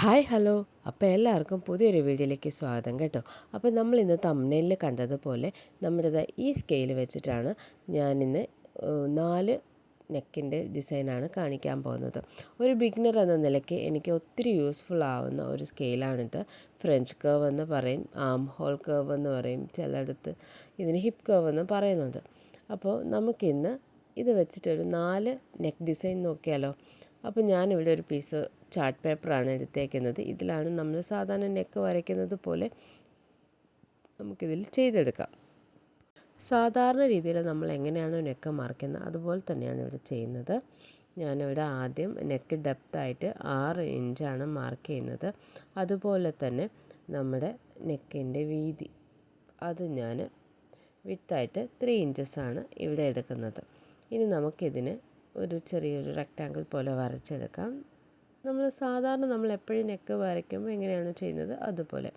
Hi hello. അപ്പോൾ എല്ലാവർക്കും പുതിയൊരു വീഡിയോയിലേക്ക് സ്വാഗതം കേട്ടോ. അപ്പോൾ നമ്മളിന്ന് തംബ്നെയിലിൽ കണ്ടതുപോലെ നമ്മുടേത് ഈ സ്കെയിൽ വെച്ചിട്ടാണ് ഞാനിന്ന് 4 നെക്കിൻ്റെ ഡിസൈനാണ് കാണിക്കാൻ പോകുന്നത്. ഒരു ബിഗിനർ എന്ന നിലയ്ക്ക് എനിക്ക് ഒത്തിരി യൂസ്ഫുൾ ആവുന്ന ഒരു സ്കെയിലാണിത്. ഫ്രഞ്ച് കർവ് എന്ന് പറയും, ആം ഹോൾ കർവ് എന്ന് പറയും, ചിലയിടത്ത് ഇതിന് ഹിപ്പ് കർവ് എന്ന് പറയുന്നുണ്ട്. അപ്പോൾ നമുക്കിന്ന് ഇത് വെച്ചിട്ടൊരു 4 നെക്ക് ഡിസൈൻ നോക്കിയാലോ. അപ്പോൾ ഞാനിവിടെ ഒരു പീസ് ചാർട്ട് പേപ്പറാണ് എടുത്തേക്കുന്നത്. ഇതിലാണ് നമ്മൾ സാധാരണ നെക്ക് വരയ്ക്കുന്നത് പോലെ നമുക്കിതിൽ ചെയ്തെടുക്കാം. സാധാരണ രീതിയിൽ നമ്മൾ എങ്ങനെയാണോ നെക്ക് മാർക്കുന്നത് അതുപോലെ തന്നെയാണ് ഇവിടെ ചെയ്യുന്നത്. ഞാനിവിടെ ആദ്യം നെക്ക് ഡെപ്തായിട്ട് 6 ഇഞ്ചാണ് മാർക്ക് ചെയ്യുന്നത്. അതുപോലെ തന്നെ നമ്മുടെ നെക്കിൻ്റെ വീതി അത് ഞാൻ വിഡ്ത്തായിട്ട് 3 ഇഞ്ചസാണ് ഇവിടെ എടുക്കുന്നത്. ഇനി നമുക്കിതിന് ഒരു ചെറിയൊരു റെക്റ്റാങ്കിൾ പോലെ വരച്ചെടുക്കാം. നമ്മൾ എപ്പോഴും നെക്ക് വരയ്ക്കുമ്പോൾ എങ്ങനെയാണ് ചെയ്യുന്നത് അതുപോലെ.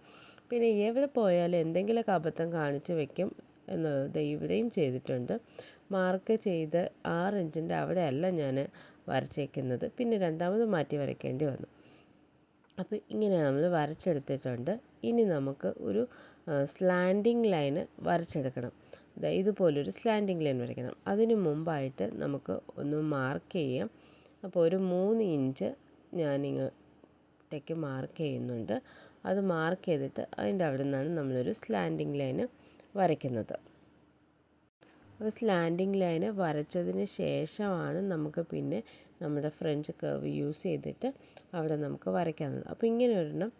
പിന്നെ എവിടെ പോയാലും എന്തെങ്കിലുമൊക്കെ അബദ്ധം കാണിച്ച് വെക്കും എന്നത് ഇവിടെയും ചെയ്തിട്ടുണ്ട്. മാർക്ക് ചെയ്ത് 6 ഇഞ്ചിൻ്റെ അവിടെയല്ല ഞാൻ വരച്ചേക്കുന്നത്, പിന്നെ രണ്ടാമത് മാറ്റി വരയ്ക്കേണ്ടി വന്നു. അപ്പോൾ ഇങ്ങനെ നമ്മൾ വരച്ചെടുത്തിട്ടുണ്ട്. ഇനി നമുക്ക് ഒരു സ്ലാൻഡിങ് ലൈന് വരച്ചെടുക്കണം. ഇതുപോലൊരു സ്ലാൻഡിങ് ലൈൻ വരയ്ക്കണം. അതിന് മുമ്പായിട്ട് നമുക്ക് ഒന്ന് മാർക്ക് ചെയ്യാം. അപ്പോൾ ഒരു 3 ഇഞ്ച് ഞാനിങ്ങോട്ടേക്ക് മാർക്ക് ചെയ്യുന്നുണ്ട്. അത് മാർക്ക് ചെയ്തിട്ട് അതിൻ്റെ അവിടെ നിന്നാണ് നമ്മളൊരു സ്ലാൻഡിങ് ലൈന് വരയ്ക്കുന്നത്. അപ്പോൾ സ്ലാൻഡിങ് ലൈന് വരച്ചതിന് ശേഷമാണ് നമുക്ക് പിന്നെ നമ്മുടെ ഫ്രഞ്ച് കർവ് യൂസ് ചെയ്തിട്ട് അവിടെ നമുക്ക് വരയ്ക്കാനുള്ളത്. അപ്പോൾ ഇങ്ങനെ ഒരെണ്ണം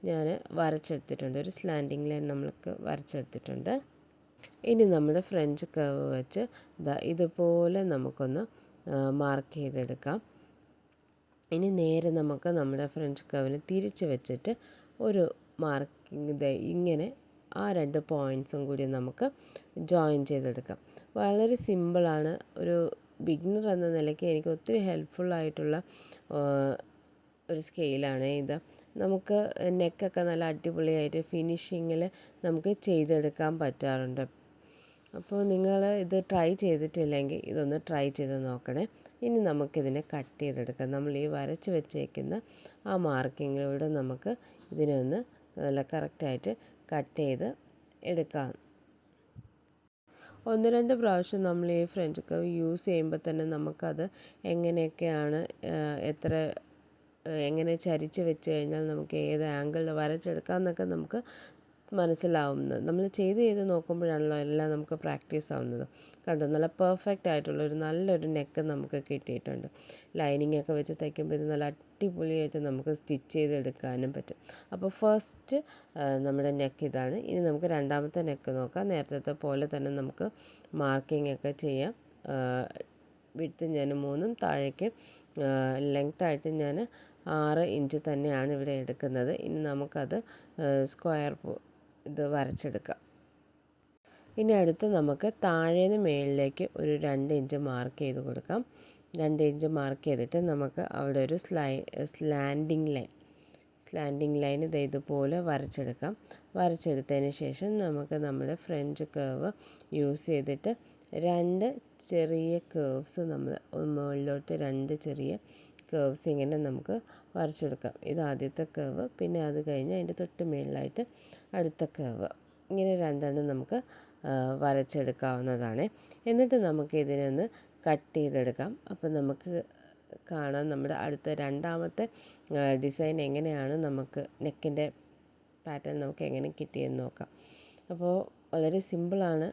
ഞാൻ വരച്ചെടുത്തിട്ടുണ്ട്. ഒരു സ്ലാൻഡിങ് ലൈൻ നമ്മൾക്ക് വരച്ചെടുത്തിട്ടുണ്ട്. ഇനി നമ്മുടെ ഫ്രഞ്ച് കർവ് വെച്ച് ഇതുപോലെ നമുക്കൊന്ന് മാർക്ക് ചെയ്തെടുക്കാം. ഇനി നേരെ നമുക്ക് നമ്മുടെ ഫ്രഞ്ച് കർവിന് തിരിച്ച് വെച്ചിട്ട് ഒരു മാർക്കിംഗ് ഇങ്ങനെ ആ 2 പോയിൻറ്റ്സും കൂടി നമുക്ക് ജോയിൻ ചെയ്തെടുക്കാം. വളരെ സിമ്പിളാണ്. ഒരു ബിഗിനർ എന്ന നിലയ്ക്ക് എനിക്ക് ഒത്തിരി ഹെൽപ്ഫുള്ളായിട്ടുള്ള ഒരു സ്കെയിലാണ് ഇത്. നമുക്ക് നെക്കൊക്കെ നല്ല അടിപൊളിയായിട്ട് ഫിനിഷിങ്ങിൽ നമുക്ക് ചെയ്തെടുക്കാൻ പറ്റാറുണ്ട്. അപ്പോൾ നിങ്ങൾ ഇത് ട്രൈ ചെയ്തിട്ടില്ലെങ്കിൽ ഇതൊന്ന് ട്രൈ ചെയ്ത് നോക്കണേ. ഇനി നമുക്കിതിനെ കട്ട് ചെയ്തെടുക്കാം. നമ്മൾ ഈ വരച്ച് വെച്ചേക്കുന്ന ആ മാർക്കിങ്ങിലൂടെ നമുക്ക് ഇതിനെ ഒന്ന് നല്ല കറക്റ്റായിട്ട് കട്ട് ചെയ്ത് എടുക്കാം. 1-2 പ്രാവശ്യം നമ്മൾ ഈ ഫ്രഞ്ച് കർവ് യൂസ് ചെയ്യുമ്പോൾ തന്നെ നമുക്കത് എങ്ങനെയൊക്കെയാണ് എങ്ങനെ ചരിച്ച് വെച്ച് കഴിഞ്ഞാൽ നമുക്ക് ഏത് ആംഗിളിൽ വരച്ചെടുക്കാം എന്നൊക്കെ നമുക്ക് മനസ്സിലാവുന്നത്. നമ്മൾ ചെയ്ത് നോക്കുമ്പോഴാണല്ലോ എല്ലാം നമുക്ക് പ്രാക്ടീസ് ആവുന്നത്. കണ്ടോ, നല്ല പെർഫെക്റ്റ് ആയിട്ടുള്ളൊരു നല്ലൊരു നെക്ക് നമുക്ക് കിട്ടിയിട്ടുണ്ട്. ലൈനിങ് ഒക്കെ വെച്ച് തയ്ക്കുമ്പോൾ ഇത് നല്ല അടിപൊളിയായിട്ട് നമുക്ക് സ്റ്റിച്ച് ചെയ്തെടുക്കാനും പറ്റും. അപ്പോൾ ഫസ്റ്റ് നമ്മുടെ നെക്ക് ഇതാണ്. ഇനി നമുക്ക് രണ്ടാമത്തെ നെക്ക് നോക്കാം. നേരത്തെ പോലെ തന്നെ നമുക്ക് മാർക്കിംഗ് ഒക്കെ ചെയ്യാം. വിഡ്ത്ത് ഞാൻ 3ഉം താഴേക്ക് ലെങ്ത്തായിട്ട് ഞാൻ 6 ഇഞ്ച് തന്നെയാണ് ഇവിടെ എടുക്കുന്നത്. ഇനി നമുക്കത് സ്ക്വയർ ഇത് വരച്ചെടുക്കാം. ഇനി അടുത്ത് നമുക്ക് താഴേന്ന് മേളിലേക്ക് ഒരു 2 ഇഞ്ച് മാർക്ക് ചെയ്ത് കൊടുക്കാം. 2 ഇഞ്ച് മാർക്ക് ചെയ്തിട്ട് നമുക്ക് അവിടെ ഒരു സ്ലാൻഡിങ് ലൈൻ ഇതുപോലെ വരച്ചെടുക്കാം. വരച്ചെടുത്തതിന് ശേഷം നമുക്ക് നമ്മുടെ ഫ്രഞ്ച് കർവ് യൂസ് ചെയ്തിട്ട് 2 ചെറിയ കേർവ്സ് നമ്മൾ മുകളിലോട്ട് 2 ചെറിയ കേർവ്സ് ഇങ്ങനെ നമുക്ക് വരച്ചെടുക്കാം. ഇത് ആദ്യത്തെ കർവ്, പിന്നെ അത് കഴിഞ്ഞ് അതിൻ്റെ തൊട്ട് മേളിലായിട്ട് അടുത്ത കർവ്. ഇങ്ങനെ 2 നമുക്ക് വരച്ചെടുക്കാവുന്നതാണ്. എന്നിട്ട് നമുക്ക് ഇതിനെ ഒന്ന് കട്ട് ചെയ്തെടുക്കാം. അപ്പോൾ നമുക്ക് കാണാം നമ്മുടെ അടുത്ത രണ്ടാമത്തെ ഡിസൈൻ എങ്ങനെയാണ് നമുക്ക് നെക്കിൻ്റെ പാറ്റേൺ നമുക്ക് എങ്ങനെ കിട്ടിയെന്ന് നോക്കാം. അപ്പോൾ വളരെ സിമ്പിളാണ്.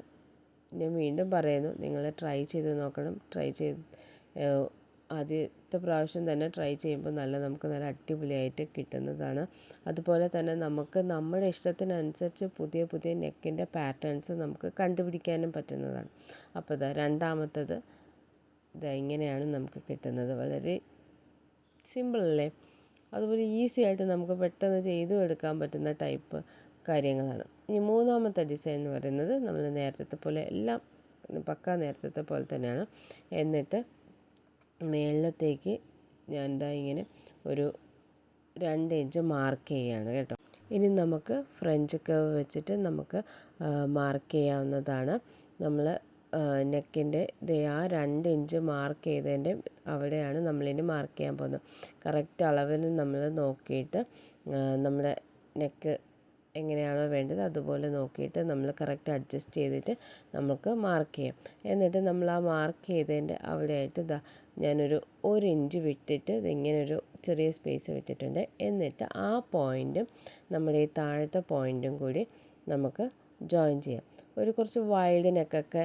ഞാൻ വീണ്ടും പറയുന്നു, നിങ്ങൾ ട്രൈ ചെയ്ത് നോക്കണം. ആദ്യത്തെ പ്രാവശ്യം തന്നെ ട്രൈ ചെയ്യുമ്പോൾ നമുക്ക് നല്ല അടിപൊളിയായിട്ട് കിട്ടുന്നതാണ്. അതുപോലെ തന്നെ നമുക്ക് നമ്മുടെ ഇഷ്ടത്തിനനുസരിച്ച് പുതിയ പുതിയ നെക്കിൻ്റെ പാറ്റേൺസ് നമുക്ക് കണ്ടുപിടിക്കാനും പറ്റുന്നതാണ്. അപ്പോൾ രണ്ടാമത്തത് ഇങ്ങനെയാണ് നമുക്ക് കിട്ടുന്നത്. വളരെ സിമ്പിളല്ലേ? അതുപോലെ ഈസി ആയിട്ട് നമുക്ക് പെട്ടെന്ന് ചെയ്തും എടുക്കാൻ പറ്റുന്ന ടൈപ്പ് കാര്യങ്ങളാണ്. ഇനി മൂന്നാമത്തെ ഡിസൈൻ എന്ന് പറയുന്നത് നമ്മൾ നേരത്തെ പോലെ എല്ലാം പക്ക നേരത്തെ പോലെ തന്നെയാണ്. എന്നിട്ട് മേളിലത്തേക്ക് ഞാൻ ഇങ്ങനെ ഒരു 2 ഇഞ്ച് മാർക്ക് ചെയ്യുകയാണ് കേട്ടോ. ഇനി നമുക്ക് ഫ്രഞ്ച് കർവ് വെച്ചിട്ട് നമുക്ക് മാർക്ക് ചെയ്യാവുന്നതാണ്. നമ്മൾ നെക്കിൻ്റെ ആ 2 ഇഞ്ച് മാർക്ക് ചെയ്തതിൻ്റെ അവിടെയാണ് നമ്മളിനി മാർക്ക് ചെയ്യാൻ പോകുന്നത്. കറക്റ്റ് അളവിൽ നമ്മൾ നോക്കിയിട്ട് നമ്മുടെ നെക്ക് എങ്ങനെയാണോ വേണ്ടത് അതുപോലെ നോക്കിയിട്ട് നമ്മൾ കറക്റ്റ് അഡ്ജസ്റ്റ് ചെയ്തിട്ട് നമുക്ക് മാർക്ക് ചെയ്യാം. എന്നിട്ട് നമ്മൾ ആ മാർക്ക് ചെയ്തതിൻ്റെ അവിടെയായിട്ട് ഞാനൊരു 1 ഇഞ്ച് വിട്ടിട്ട് ഇതിങ്ങനൊരു ചെറിയ സ്പേസ് വിട്ടിട്ടുണ്ട്. എന്നിട്ട് ആ പോയിൻറ്റും നമ്മുടെ ഈ താഴത്തെ പോയിൻറ്റും കൂടി നമുക്ക് ജോയിൻ ചെയ്യാം. കുറച്ച് വൈഡ് നെക്കൊക്കെ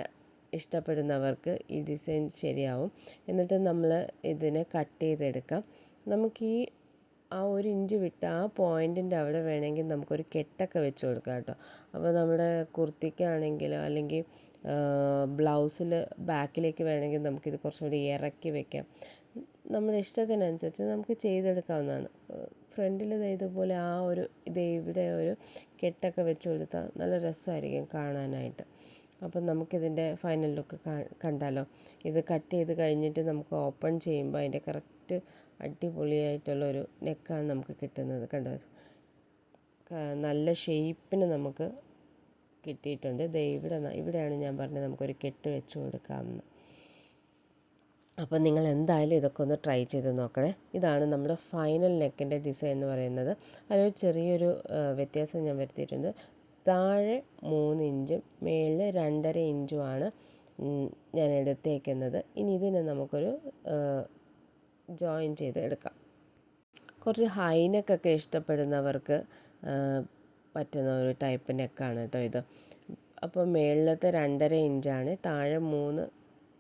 ഇഷ്ടപ്പെടുന്നവർക്ക് ഈ ഡിസൈൻ ശരിയാവും. എന്നിട്ട് നമ്മൾ ഇതിനെ കട്ട് ചെയ്തെടുക്കാം. നമുക്ക് ആ 1 ഇഞ്ച് വിട്ട് ആ പോയിൻറ്റിൻ്റെ അവിടെ വേണമെങ്കിൽ നമുക്കൊരു കെട്ടൊക്കെ വെച്ച് കൊടുക്കാം കേട്ടോ. അപ്പോൾ നമ്മുടെ കുർത്തിക്കാണെങ്കിലോ അല്ലെങ്കിൽ ബ്ലൗസിൽ ബാക്കിലേക്ക് വേണമെങ്കിൽ നമുക്കിത് കുറച്ചുകൂടി ഇറക്കി വെക്കാം. നമ്മുടെ ഇഷ്ടത്തിനനുസരിച്ച് നമുക്ക് ചെയ്തെടുക്കാവുന്നതാണ്. ഫ്രണ്ടിൽ ഇതുപോലെ ഇവിടെ ഒരു കെട്ടൊക്കെ വെച്ച് കൊടുത്താൽ നല്ല രസമായിരിക്കും കാണാനായിട്ട്. അപ്പം നമുക്കിതിൻ്റെ ഫൈനൽ ലുക്ക് കണ്ടാലോ. ഇത് കട്ട് ചെയ്ത് കഴിഞ്ഞിട്ട് നമുക്ക് ഓപ്പൺ ചെയ്യുമ്പോൾ അതിൻ്റെ കറക്റ്റ് അടിപൊളിയായിട്ടുള്ളൊരു നെക്കാണ് നമുക്ക് കിട്ടുന്നത്. കണ്ടോ, നല്ല ഷേപ്പിന് നമുക്ക് കിട്ടിയിട്ടുണ്ട്. ഇവിടെയാണ് ഞാൻ പറഞ്ഞത് നമുക്കൊരു കെട്ട് വെച്ച് കൊടുക്കാമെന്ന്. അപ്പോൾ നിങ്ങൾ എന്തായാലും ഇതൊക്കെ ഒന്ന് ട്രൈ ചെയ്ത് നോക്കണേ. ഇതാണ് നമ്മുടെ ഫൈനൽ നെക്കിൻ്റെ ഡിസൈൻ എന്ന് പറയുന്നത്. അതിലൊരു ചെറിയൊരു വ്യത്യാസം ഞാൻ വരുത്തിയിട്ടുണ്ട്. താഴെ 3 ഇഞ്ചും മേളിൽ 2.5 ഇഞ്ചുമാണ് ഞാൻ എടുത്തേക്കുന്നത്. ഇനി ഇതിനെ നമുക്കൊരു ജോയിൻ ചെയ്ത് എടുക്കാം. കുറച്ച് ഹൈ നെക്കൊക്കെ ഇഷ്ടപ്പെടുന്നവർക്ക് പറ്റുന്ന ഒരു ടൈപ്പ് നെക്കാണ് കേട്ടോ ഇത്. അപ്പോൾ മേളിലത്തെ 2.5 ഇഞ്ചാണ്, താഴെ 3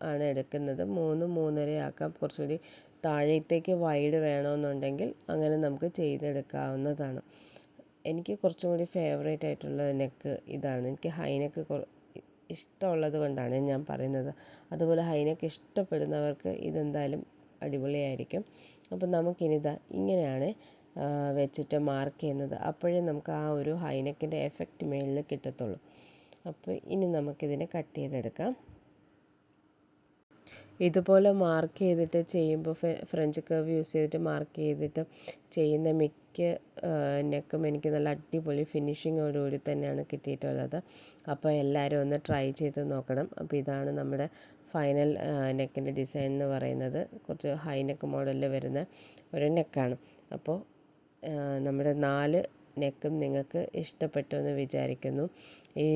ആണ് എടുക്കുന്നത്. 3-3.5 ആക്കാം. കുറച്ചുകൂടി താഴത്തേക്ക് വൈഡ് വേണമെന്നുണ്ടെങ്കിൽ അങ്ങനെ നമുക്ക് ചെയ്തെടുക്കാവുന്നതാണ്. എനിക്ക് കുറച്ചും കൂടി ഫേവറേറ്റ് ആയിട്ടുള്ള നെക്ക് ഇതാണ്. എനിക്ക് ഹൈ നെക്ക് ഇഷ്ടമുള്ളത് കൊണ്ടാണ് ഞാൻ പറയുന്നത്. അതുപോലെ ഹൈ നെക്ക് ഇഷ്ടപ്പെടുന്നവർക്ക് ഇതെന്തായാലും അടിപൊളിയായിരിക്കും. അപ്പോൾ നമുക്കിനി ഇങ്ങനെയാണ് വെച്ചിട്ട് മാർക്ക് ചെയ്യുന്നത്. അപ്പോഴേ നമുക്ക് ആ ഒരു ഹൈ നെക്കിൻ്റെ എഫക്റ്റ് മേളിൽ കിട്ടത്തുള്ളൂ. അപ്പോൾ ഇനി നമുക്കിതിനെ കട്ട് ചെയ്തെടുക്കാം. ഇതുപോലെ മാർക്ക് ചെയ്തിട്ട് ചെയ്യുമ്പോൾ ഫ്രഞ്ച് കർവ് യൂസ് ചെയ്തിട്ട് മാർക്ക് ചെയ്തിട്ട് ചെയ്യുന്ന മിക്ക നെക്കും എനിക്ക് നല്ല അടിപൊളി ഫിനിഷിങ്ങോടുകൂടി തന്നെയാണ് കിട്ടിയിട്ടുള്ളത്. അപ്പോൾ എല്ലാവരും ഒന്ന് ട്രൈ ചെയ്ത് നോക്കണം. അപ്പോൾ ഇതാണ് നമ്മുടെ ഫൈനൽ നെക്കിൻ്റെ ഡിസൈൻ എന്ന് പറയുന്നത്. കുറച്ച് ഹൈ നെക്ക് മോഡലിൽ വരുന്ന ഒരു നെക്കാണ്. അപ്പോൾ നമ്മുടെ 4 നെക്കും നിങ്ങൾക്ക് ഇഷ്ടപ്പെട്ടു എന്ന് വിചാരിക്കുന്നു. ഈ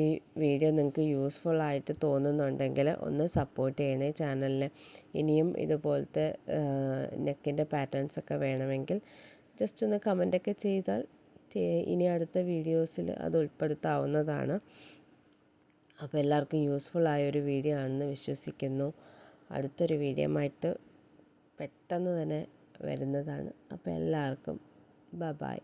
വീഡിയോ നിങ്ങൾക്ക് യൂസ്ഫുൾ ആയിട്ട് തോന്നുന്നുണ്ടെങ്കിൽ ഒന്ന് സപ്പോർട്ട് ചെയ്യണേ ചാനലിനെ. ഇനിയും ഇതുപോലത്തെ നെക്കിൻ്റെ പാറ്റേൺസൊക്കെ വേണമെങ്കിൽ ജസ്റ്റ് ഒന്ന് കമൻറ്റൊക്കെ ചെയ്താൽ ഇനി അടുത്ത വീഡിയോസിൽ അത് ഉൾപ്പെടുത്താവുന്നതാണ്. അപ്പോൾ എല്ലാവർക്കും യൂസ്ഫുൾ ആയൊരു വീഡിയോ ആണെന്ന് വിശ്വസിക്കുന്നു. അടുത്തൊരു വീഡിയോ ആയിട്ട് പെട്ടെന്ന് തന്നെ വരുന്നതാണ്. അപ്പോൾ എല്ലാവർക്കും ബൈ.